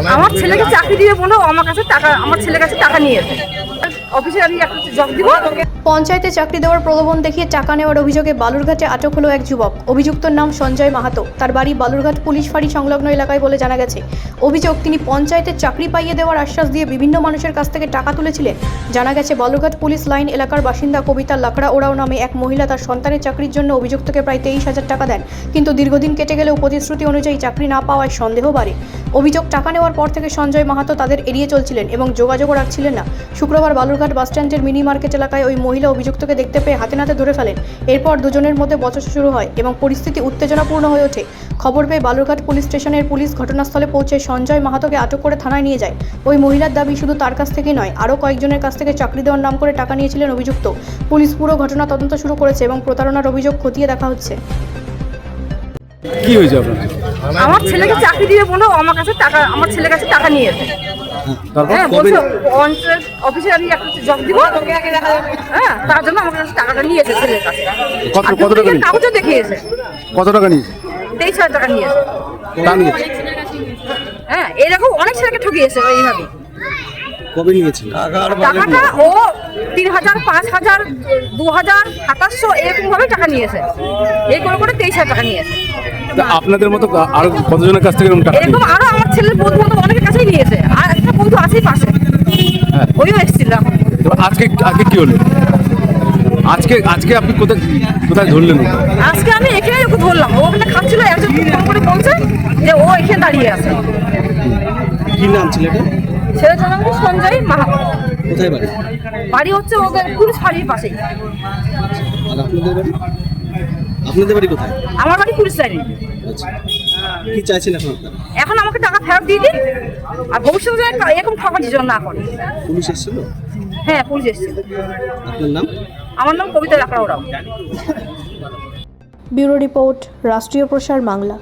আমার ছেলেকে চাকরি দিয়ে বলো আমার কাছে টাকা, আমার ছেলের কাছে টাকা নিয়েছে। অফিসে আমি একটা জব দিব। পঞ্চায়েতে চাকরি দেওয়ার প্রলোভন দেখিয়ে টাকা নেওয়ার অভিযোগে বালুরঘাটে আটক হলো এক যুবক। অভিযুক্তর নাম সঞ্জয় মাহাতো। তার বাড়ি বালুরঘাট পুলিশ ফাঁড়ি সংলগ্ন এলাকায় বলে জানা গেছে। অভিযোগ, তিনি পঞ্চায়েতে চাকরি পাইয়ে দেওয়ার আশ্বাস দিয়ে বিভিন্ন মানুষের কাছ থেকে টাকা তুলেছিলেন। জানা গেছে, বালুরঘাট পুলিশ লাইন এলাকার বাসিন্দা কবিতা লাকড়া ওরাও নামে এক মহিলা তার সন্তানের চাকরির জন্য অভিযুক্তকে প্রায় 23,000 টাকা দেন। কিন্তু দীর্ঘদিন কেটে গেলেও প্রতিশ্রুতি অনুযায়ী চাকরি না পাওয়ায় সন্দেহ বাড়ে। অভিযোগ, টাকা নেওয়ার পর থেকে সঞ্জয় মাহাতো তাদের এড়িয়ে চলছিলেন এবং যোগাযোগও রাখছিলেন না। শুক্রবার বালুরঘাট বাসস্ট্যান্ডের মিনি মার্কেট এলাকায় ওই মহিলা অভিযুক্তকে দেখতে পেয়ে হাতে নাতে ধরে ফেলেন। এরপর দুজনের মধ্যে বচসা শুরু হয় এবং পরিস্থিতি উত্তেজনাপূর্ণ হয়ে ওঠে। খবর পেয়ে বালুরঘাট পুলিশ স্টেশনের পুলিশ ঘটনাস্থলে পৌঁছে সঞ্জয় মাহাতোকে আটক করে থানায় নিয়ে যায়। ওই মহিলার দাবি, শুধু তার কাছ থেকে নয়, আরও কয়েকজনের কাছ থেকে চাকরি দেওয়ার নাম করে টাকা নিয়েছিলেন অভিযুক্ত। পুলিশ পুরো ঘটনা তদন্ত শুরু করেছে এবং প্রতারণার অভিযোগ খতিয়ে দেখা হচ্ছে। কি হয়েছে আপনার? আমার ছেলেকে চাকরি দিয়ে বলো আমার কাছে টাকা, আমার ছেলের কাছে টাকা নিয়েছে। তারপর হ্যাঁ, কবে? বলছো পঞ্চায়েত অফিসে আমি একটা জব দিব। হ্যাঁ, তার জন্য আমার কাছে টাকাটা নিয়েছে ছেলের কাছে। কত টাকা নিয়েছে? কাগজও দেখিয়েছে। কত টাকা নিয়েছে? 23,000 টাকা নিয়েছে। তা নিয়েছে। হ্যাঁ, এরকম অনেক ছেলেকে ঠকিয়েছে এইভাবে। কবে নিয়েছিল? টাকাটা ও 3,000, 5,000, 2,000, 2700 এরকম ভাবে টাকা নিয়েছে। এই করে করে 23,000 টাকা নিয়েছে। তা আপনাদের মতো আরো কতজনের কাছ থেকে এরকম টাকা এরকম নিয়েছে? আরো আমার ছেলের বন্ধু বান্ধব অনেকের কাছেই নিয়েছে। আর একটা বন্ধু আছেই পাশে, হ্যাঁ। ওইও এসেছিল এখন। তো আজকে কি হলো? আজকে আপনি কোথায় ধরলেন ওকে? আজকে আমি এখানে ওকে ধরলাম। ও ওখানে খাচ্ছিল, একজন ফোন করে বলছে যে ও এখানে দাঁড়িয়ে আছে। কি নাম ছেলেটা? ছেলেটার নাম সঞ্জয় মাহাতো। কোথায় বাড়ি? বাড়ি হচ্ছে ওদের পুলিশ ফাঁড়ির পাশেই। আর আপনাদের বাড়ি কোথায়? আমার বাড়ি পুলিশ লাইনে। আচ্ছা, কি চাইছেন এখন আপনারা? এখন আমাকে টাকা ফেরত দিয়ে দিন, আর ভবিষ্যতে এরকম ঠকানোর জন্য না করে। পুলিশ এসেছিল? হ্যাঁ, পুলিশ এসেছে। আপনার নাম? আমার নাম কবিতা লাকড়া ওরাও। ব্যুরো রিপোর্ট, রাষ্ট্রীয় প্রসার বাংলা।